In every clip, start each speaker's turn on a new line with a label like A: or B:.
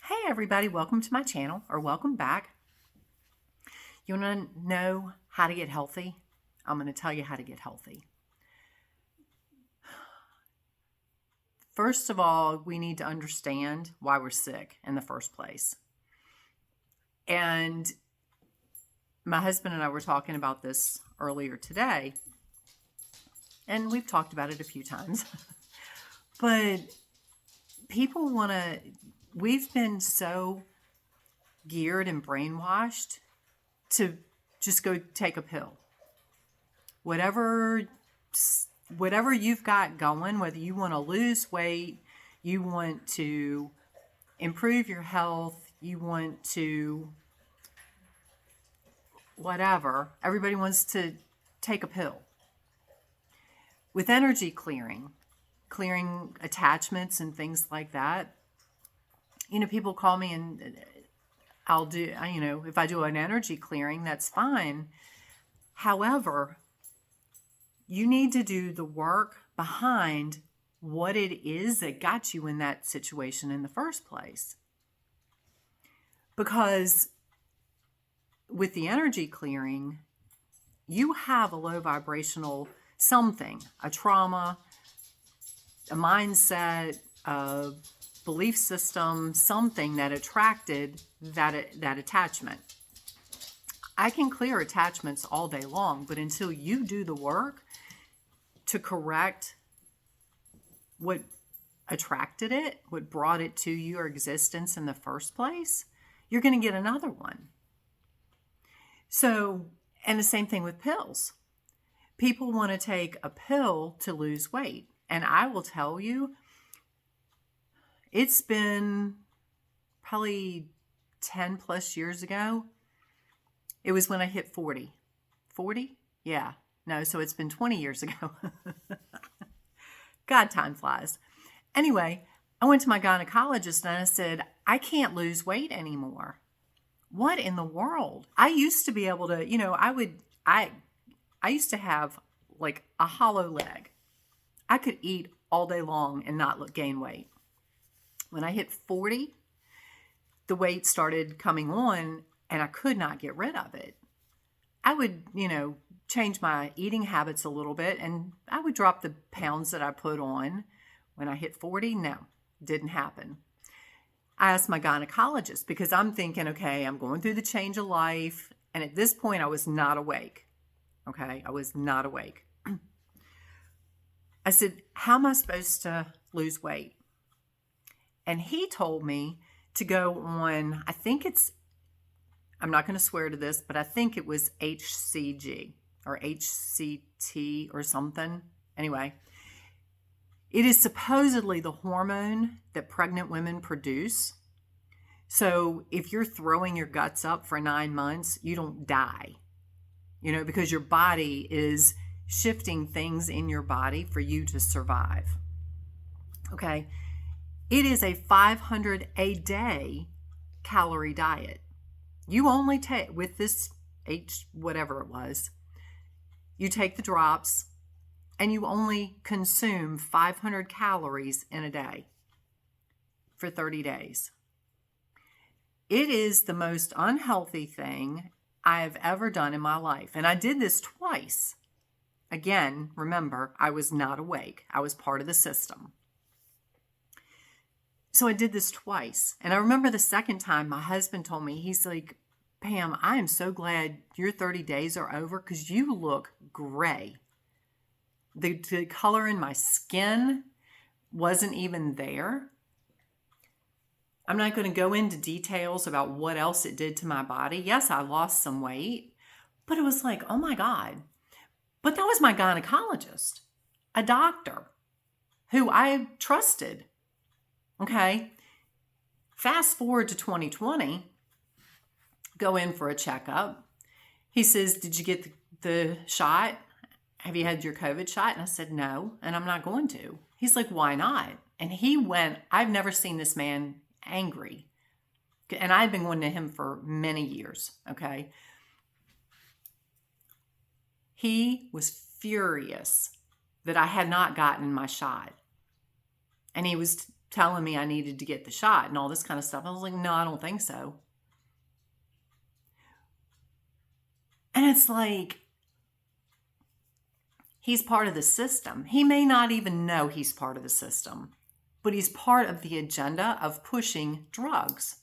A: Hey everybody, welcome to my channel, or welcome back. You want to know how to get healthy? I'm going to tell you how to get healthy. First of all, we need to understand why we're sick in the first place. And my husband and I were talking about this earlier today, and we've talked about it a few times. But we've been so geared and brainwashed to just go take a pill. Whatever you've got going, whether you want to lose weight, you want to improve your health, you want to whatever, everybody wants to take a pill. With energy clearing attachments and things like that, people call me and I'll do, if I do an energy clearing, that's fine. However, you need to do the work behind what it is that got you in that situation in the first place. Because with the energy clearing, you have a low vibrational something, a trauma, a mindset, a belief system, something that attracted that attachment. I can clear attachments all day long, but until you do the work to correct what attracted it, what brought it to your existence in the first place, you're going to get another one. So, and the same thing with pills. People want to take a pill to lose weight. And I will tell you, it's been probably 10 plus years ago. It was when I hit 40. 40? Yeah. No, so it's been 20 years ago. God, time flies. Anyway, I went to my gynecologist and I said, I can't lose weight anymore. What in the world? I used to be able to, I used to have like a hollow leg. I could eat all day long and not gain weight. When I hit 40, the weight started coming on and I could not get rid of it. I would, change my eating habits a little bit and I would drop the pounds that I put on. When I hit 40, no, didn't happen. I asked my gynecologist because I'm thinking, okay, I'm going through the change of life. And at this point, I was not awake. Okay, I was not awake. I said, how am I supposed to lose weight? And he told me to go on, I'm not going to swear to this, but I think it was HCG or HCT or something. Anyway, it is supposedly the hormone that pregnant women produce. So if you're throwing your guts up for 9 months, you don't die, because your body is shifting things in your body for you to survive. Okay. It is a 500 a day calorie diet. You only take, with this whatever it was, you take the drops and you only consume 500 calories in a day for 30 days. It is the most unhealthy thing I have ever done in my life. And I did this twice. Again, remember, I was not awake. I was part of the system. So I did this twice. And I remember the second time my husband told me, he's like, Pam, I am so glad your 30 days are over because you look gray. The color in my skin wasn't even there. I'm not going to go into details about what else it did to my body. Yes, I lost some weight, but it was like, oh my God. But that was my gynecologist, a doctor who I trusted. Okay. Fast forward to 2020, go in for a checkup. He says, did you get the shot? Have you had your COVID shot? And I said, no, and I'm not going to. He's like, why not? And he went, I've never seen this man angry. And I've been going to him for many years. Okay. He was furious that I had not gotten my shot. And he was telling me I needed to get the shot and all this kind of stuff. I was like, no, I don't think so. And it's like, he's part of the system. He may not even know he's part of the system, but he's part of the agenda of pushing drugs,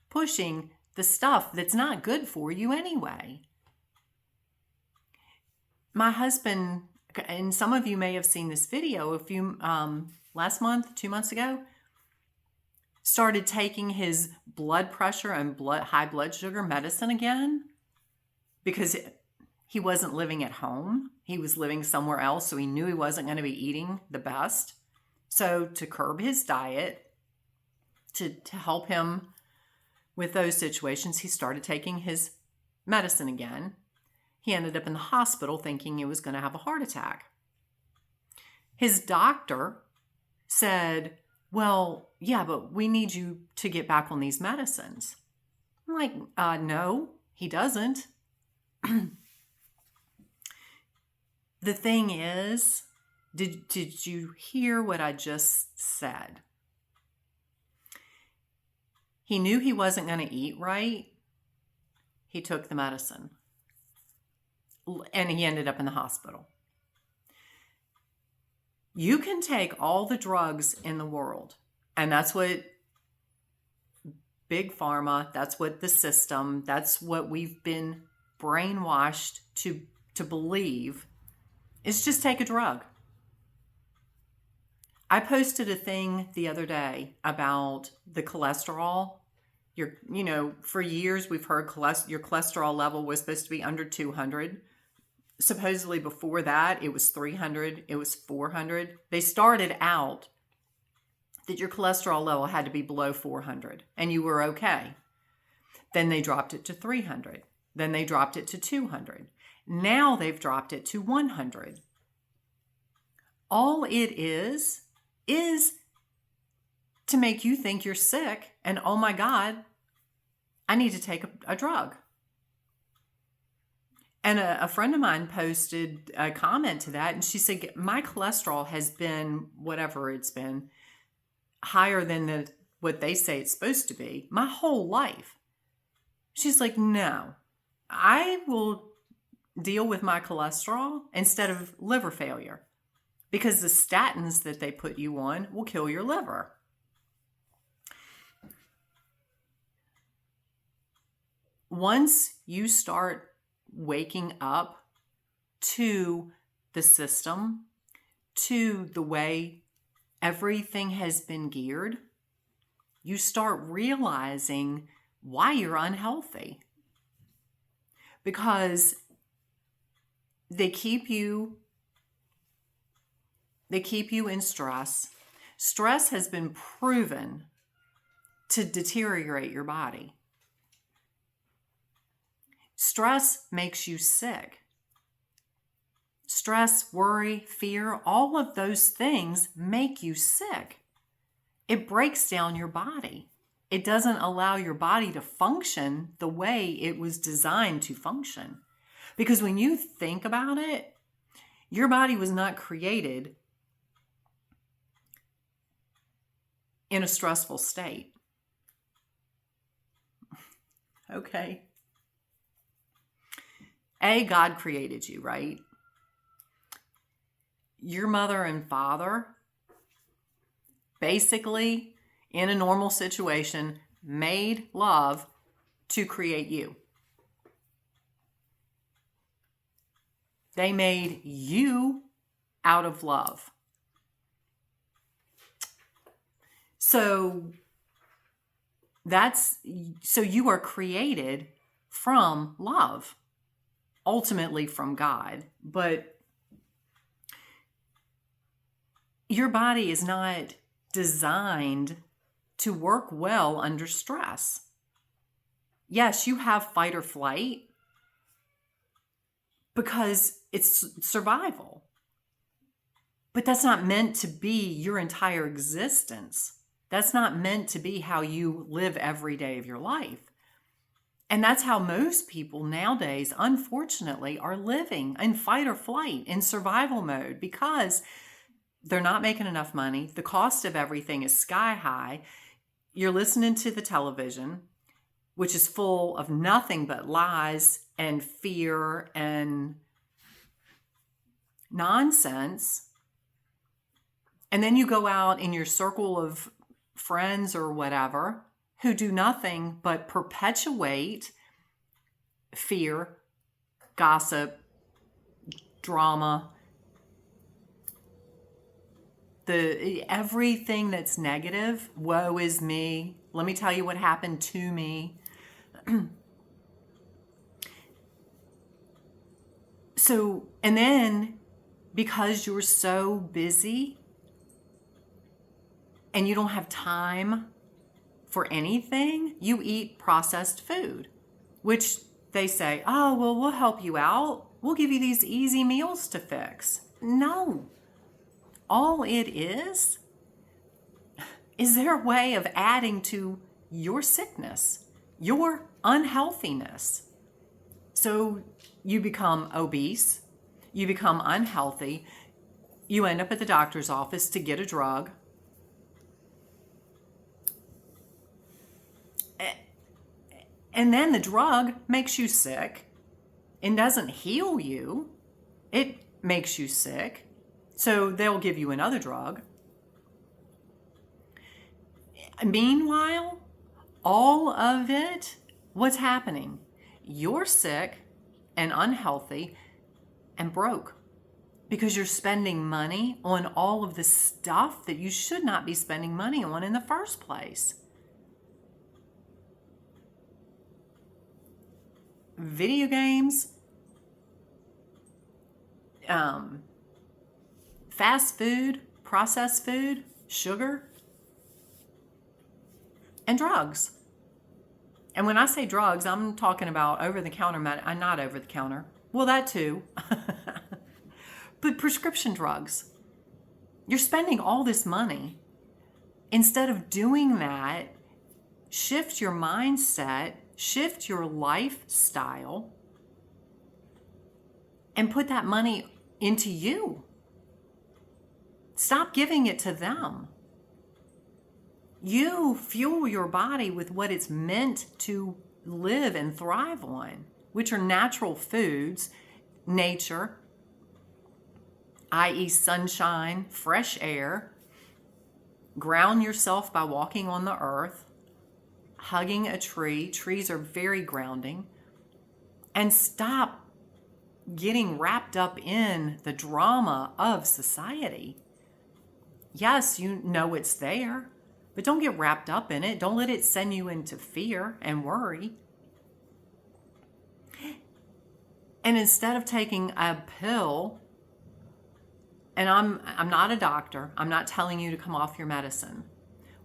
A: pushing the stuff that's not good for you anyway. My husband, and some of you may have seen this video last month, 2 months ago, started taking his blood pressure and high blood sugar medicine again because he wasn't living at home. He was living somewhere else, so he knew he wasn't going to be eating the best. So to curb his diet, to help him with those situations, he started taking his medicine again. He ended up in the hospital thinking he was going to have a heart attack. His doctor said, well, yeah, but we need you to get back on these medicines. I'm like, no, he doesn't. The thing is, did you hear what I just said? He knew he wasn't going to eat right. He took the medicine. And he ended up in the hospital. You can take all the drugs in the world, and that's what Big Pharma, that's what the system, that's what we've been brainwashed to believe, is just take a drug. I posted a thing the other day about the cholesterol. For years we've heard your cholesterol level was supposed to be under 200. Supposedly before that, it was 300, it was 400. They started out that your cholesterol level had to be below 400 and you were okay. Then they dropped it to 300. Then they dropped it to 200. Now they've dropped it to 100. All it is to make you think you're sick and, oh my God, I need to take a drug. And a friend of mine posted a comment to that, and she said, my cholesterol has been, whatever it's been, higher than what they say it's supposed to be my whole life. She's like, no, I will deal with my cholesterol instead of liver failure because the statins that they put you on will kill your liver. Once you start waking up to the system, to the way everything has been geared, you start realizing why you're unhealthy. Because they keep you in stress. Stress has been proven to deteriorate your body. Stress makes you sick. Stress, worry, fear, all of those things make you sick. It breaks down your body. It doesn't allow your body to function the way it was designed to function. Because when you think about it, your body was not created in a stressful state. Okay. God created you, right? Your mother and father, basically, in a normal situation, made love to create you. They made you out of love. So you are created from love. Ultimately from God, but your body is not designed to work well under stress. Yes, you have fight or flight because it's survival, but that's not meant to be your entire existence. That's not meant to be how you live every day of your life. And that's how most people nowadays, unfortunately, are living in fight or flight, in survival mode, because They're not making enough money. The cost of everything is sky high. You're listening to the television, which is full of nothing but lies and fear and nonsense. And then you go out in your circle of friends or whatever who do nothing but perpetuate fear, gossip, drama, everything that's negative. Woe is me. Let me tell you what happened to me. So, and then because you're so busy and you don't have time for anything, you eat processed food, which they say, oh, well, we'll help you out. We'll give you these easy meals to fix. No. All it is their way of adding to your sickness, your unhealthiness. So you become obese, you become unhealthy, you end up at the doctor's office to get a drug. And then the drug makes you sick and doesn't heal you. It makes you sick. So they'll give you another drug. Meanwhile, all of it, what's happening? You're sick and unhealthy and broke because you're spending money on all of the stuff that you should not be spending money on in the first place. Video games, fast food, processed food, sugar, and drugs. And when I say drugs, I'm talking about over-the-counter not over-the-counter. Well, that too. But prescription drugs. You're spending all this money. Instead of doing that, shift your mindset, shift your lifestyle, and put that money into you. Stop giving it to them. You fuel your body with what it's meant to live and thrive on, which are natural foods, nature, i.e. sunshine, fresh air. Ground yourself by walking on the earth, hugging a tree. Trees are very grounding. And stop getting wrapped up in the drama of society. Yes, you know it's there, but don't get wrapped up in it. Don't let it send you into fear and worry. And instead of taking a pill, and I'm not a doctor, I'm not telling you to come off your medicine.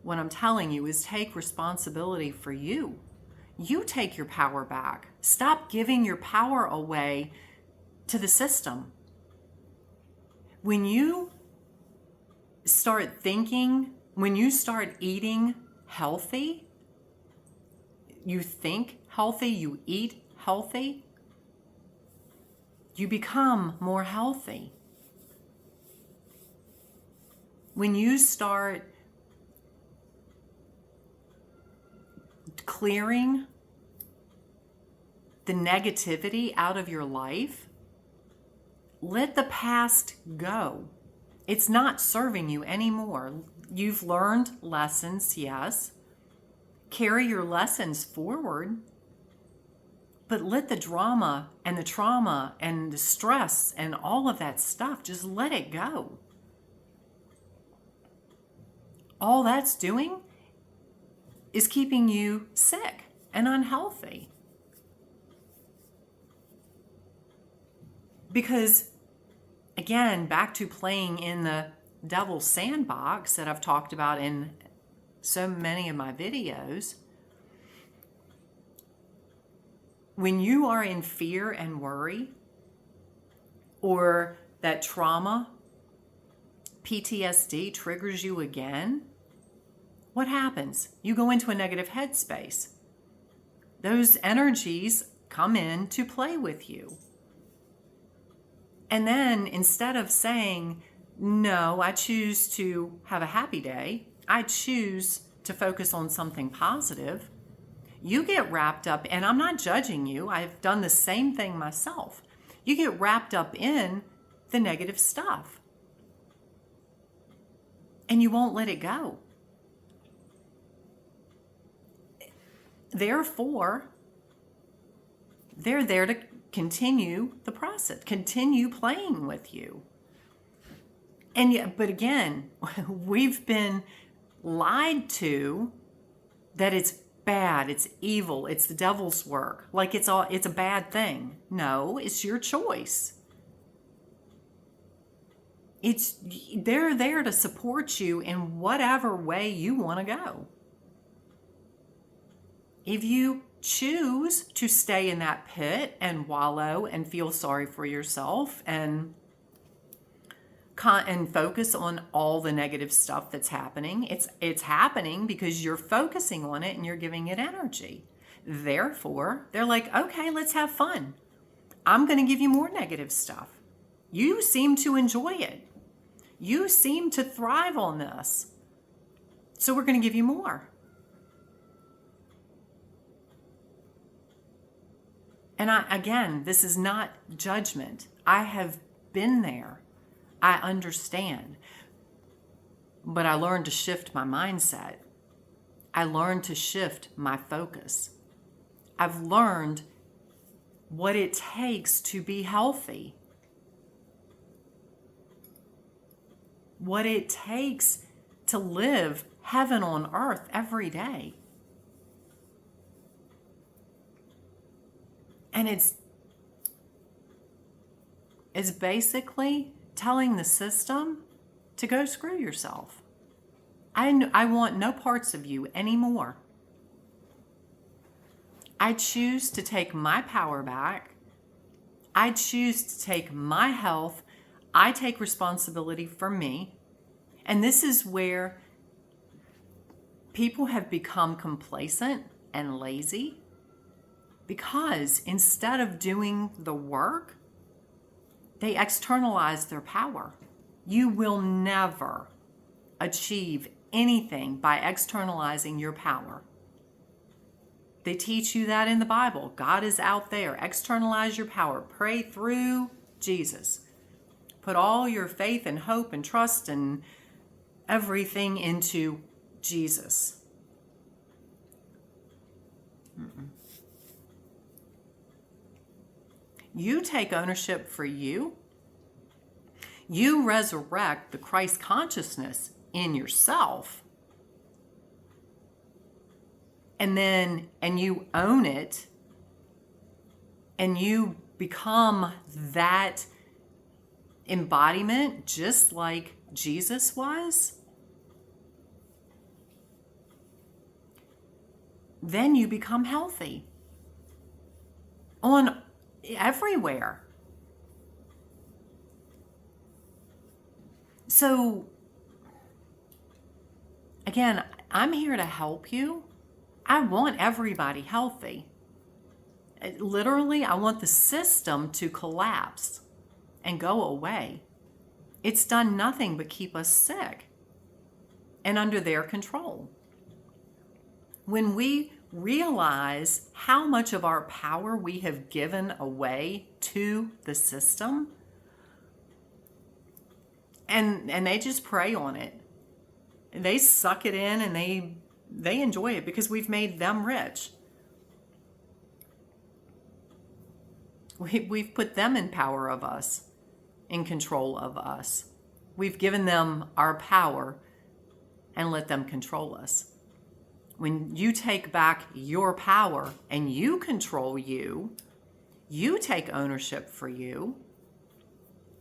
A: What I'm telling you is take responsibility for you. You take your power back. Stop giving your power away to the system. When you start thinking, when you start eating healthy, you think healthy, you eat healthy, you become more healthy. When you start clearing the negativity out of your life, let the past go. It's not serving you anymore. You've learned lessons, yes. Carry your lessons forward, but let the drama and the trauma and the stress and all of that stuff, just let it go. All that's doing is keeping you sick and unhealthy. Because, again, back to playing in the devil's sandbox that I've talked about in so many of my videos, when you are in fear and worry, or that trauma, PTSD triggers you again, what happens? You go into a negative headspace. Those energies come in to play with you. And then instead of saying, No, I choose to have a happy day. I choose to focus on something positive. You get wrapped up, and I'm not judging you. I've done the same thing myself. You get wrapped up in the negative stuff, and you won't let it go. Therefore, they're there to continue the process, continue playing with you. And yet, but again, we've been lied to that it's bad, it's evil, it's the devil's work. Like it's a bad thing. No, it's your choice. They're there to support you in whatever way you want to go. If you choose to stay in that pit and wallow and feel sorry for yourself and focus on all the negative stuff that's happening, it's happening because you're focusing on it and you're giving it energy. Therefore, they're like, okay, let's have fun. I'm going to give you more negative stuff. You seem to enjoy it. You seem to thrive on this. So we're going to give you more. And again, this is not judgment. I have been there. I understand. But I learned to shift my mindset. I learned to shift my focus. I've learned what it takes to be healthy. What it takes to live heaven on earth every day. And it's basically telling the system to go screw yourself. I want no parts of you anymore. I choose to take my power back. I choose to take my health. I take responsibility for me. And this is where people have become complacent and lazy. Because instead of doing the work, they externalize their power. You will never achieve anything by externalizing your power. They teach you that in the Bible. God is out there. Externalize your power. Pray through Jesus. Put all your faith and hope and trust and everything into Jesus. You take ownership for you. You resurrect the Christ consciousness in yourself. And you own it. And you become that embodiment just like Jesus was. Then you become healthy. On everywhere. So, again, I'm here to help you. I want everybody healthy. Literally, I want the system to collapse and go away. It's done nothing but keep us sick and under their control. When we realize how much of our power we have given away to the system, and they just prey on it. They suck it in and they enjoy it because we've made them rich. We've put them in power of us, in control of us. We've given them our power and let them control us. When you take back your power and you control you take ownership for you.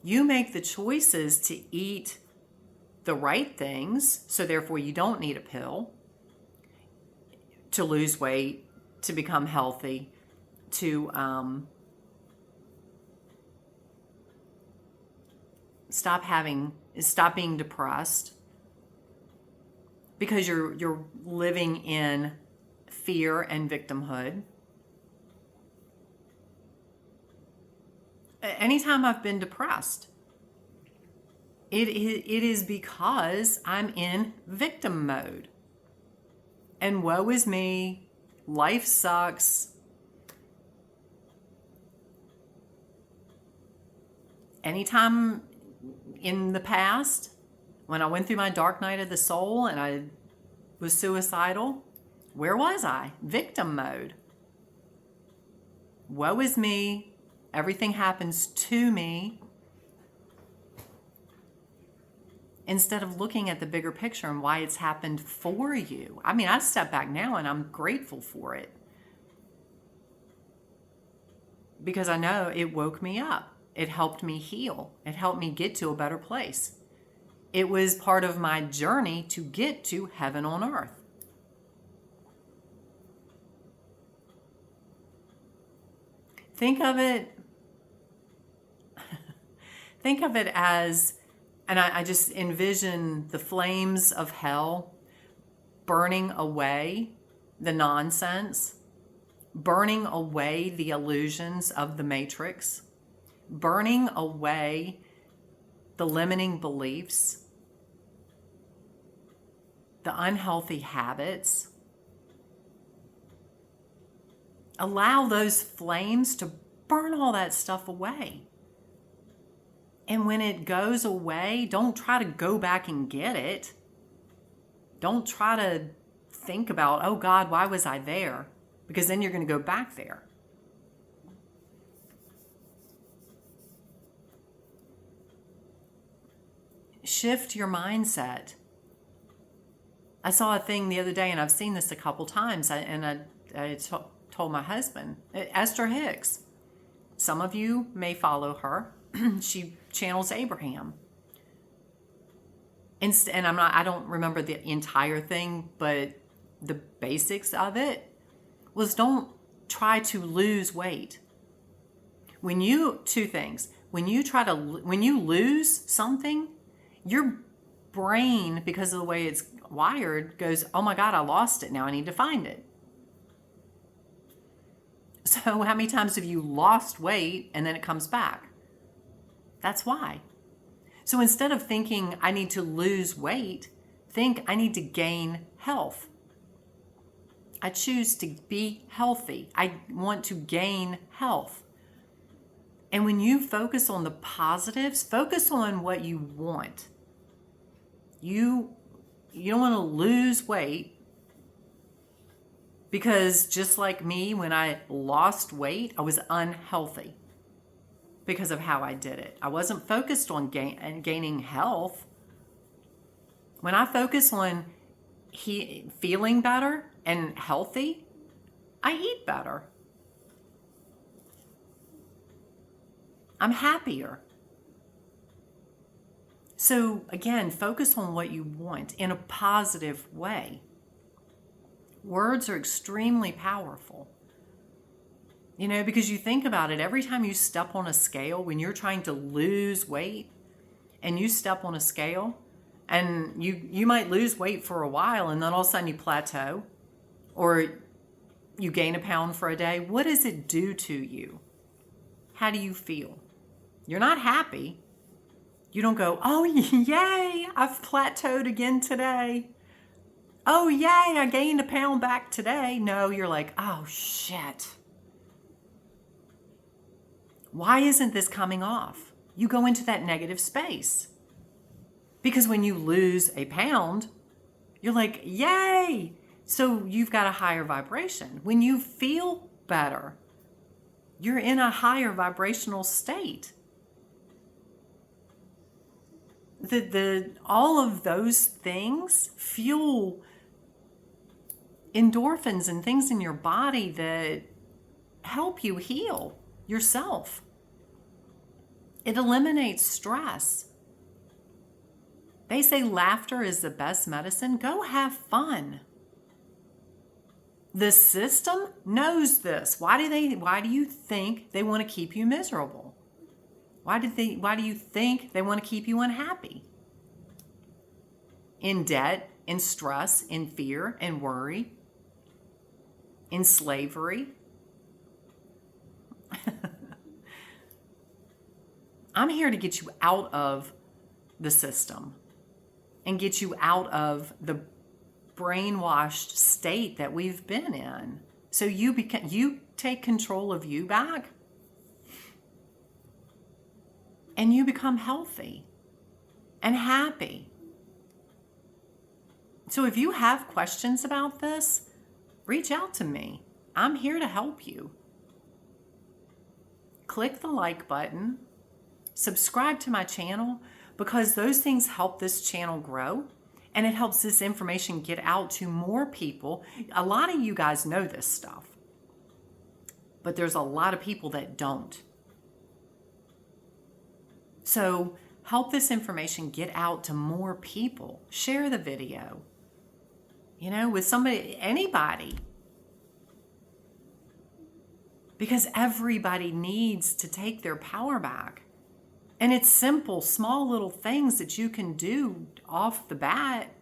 A: You make the choices to eat the right things, so therefore you don't need a pill to lose weight, to become healthy, to stop being depressed, because you're living in fear and victimhood. Anytime I've been depressed, It is because I'm in victim mode. And woe is me. Life sucks. Anytime in the past, when I went through my dark night of the soul and I was suicidal, where was I? Victim mode. Woe is me. Everything happens to me. Instead of looking at the bigger picture and why it's happened for you. I mean, I step back now and I'm grateful for it. Because I know it woke me up. It helped me heal. It helped me get to a better place. It was part of my journey to get to heaven on earth. Think of it as, and I just envision the flames of hell burning away the nonsense, burning away the illusions of the matrix, burning away the limiting beliefs, the unhealthy habits. Allow those flames to burn all that stuff away. And when it goes away, don't try to go back and get it. Don't try to think about, oh God, why was I there? Because then you're going to go back there. Shift your mindset. I saw a thing the other day, and I've seen this a couple times, and I told my husband, Esther Hicks. Some of you may follow her. She channels Abraham. And I don't remember the entire thing, but the basics of it was don't try to lose weight. Two things. When you lose something, your brain, because of the way it's wired, goes, oh my God, I lost it. Now I need to find it. So how many times have you lost weight and then it comes back? That's why. So instead of thinking I need to lose weight, think I need to gain health. I choose to be healthy. I want to gain health. And when you focus on the positives, focus on what you want. You don't want to lose weight, because just like me, when I lost weight, I was unhealthy because of how I did it. I wasn't focused on gaining health. When I focus on feeling better and healthy, I eat better. I'm happier. So again, focus on what you want in a positive way. Words are extremely powerful. Because you think about it, every time you step on a scale, when you're trying to lose weight and you step on a scale, and you might lose weight for a while and then all of a sudden you plateau or you gain a pound for a day, what does it do to you? How do you feel? You're not happy. You don't go, oh, yay, I've plateaued again today. Oh, yay, I gained a pound back today. No, you're like, oh, shit. Why isn't this coming off? You go into that negative space. Because when you lose a pound, you're like, yay. So you've got a higher vibration. When you feel better, you're in a higher vibrational state. All of those things fuel endorphins and things in your body that help you heal yourself. It eliminates stress. They say laughter is the best medicine. Go have fun. The system knows this. Why do you think they want to keep you miserable? Why do you think they want to keep you unhappy? In debt, in stress, in fear, and worry, in slavery. I'm here to get you out of the system and get you out of the brainwashed state that we've been in. So you take control of you back, and you become healthy and happy. So if you have questions about this, reach out to me. I'm here to help you. Click the like button, subscribe to my channel, because those things help this channel grow, and it helps this information get out to more people. A lot of you guys know this stuff, but there's a lot of people that don't. So help this information get out to more people. Share the video, with somebody, anybody. Because everybody needs to take their power back. And it's simple, small little things that you can do off the bat.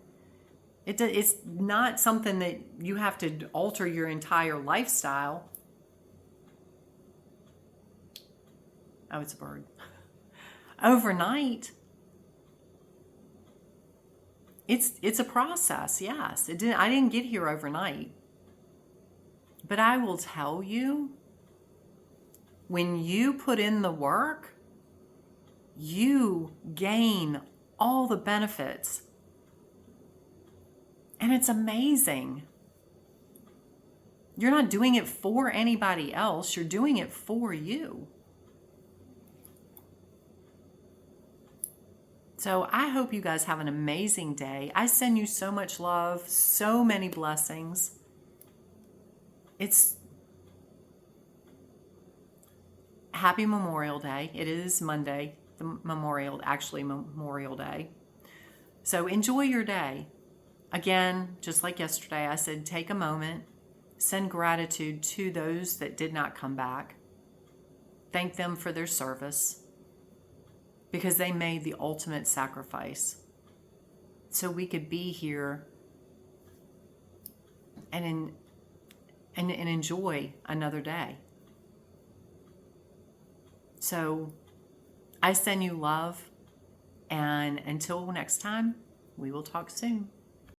A: It's not something that you have to alter your entire lifestyle. Oh, it's a bird. Overnight. It's a process, yes. I didn't get here overnight. But I will tell you, when you put in the work, you gain all the benefits. And it's amazing. You're not doing it for anybody else. You're doing it for you. So I hope you guys have an amazing day. I send you so much love, so many blessings. It's Happy Memorial Day. It is Monday, Memorial Day. So enjoy your day. Again, just like yesterday, I said, take a moment, send gratitude to those that did not come back. Thank them for their service, because they made the ultimate sacrifice so we could be here and enjoy another day. So I send you love, and until next time, we will talk soon.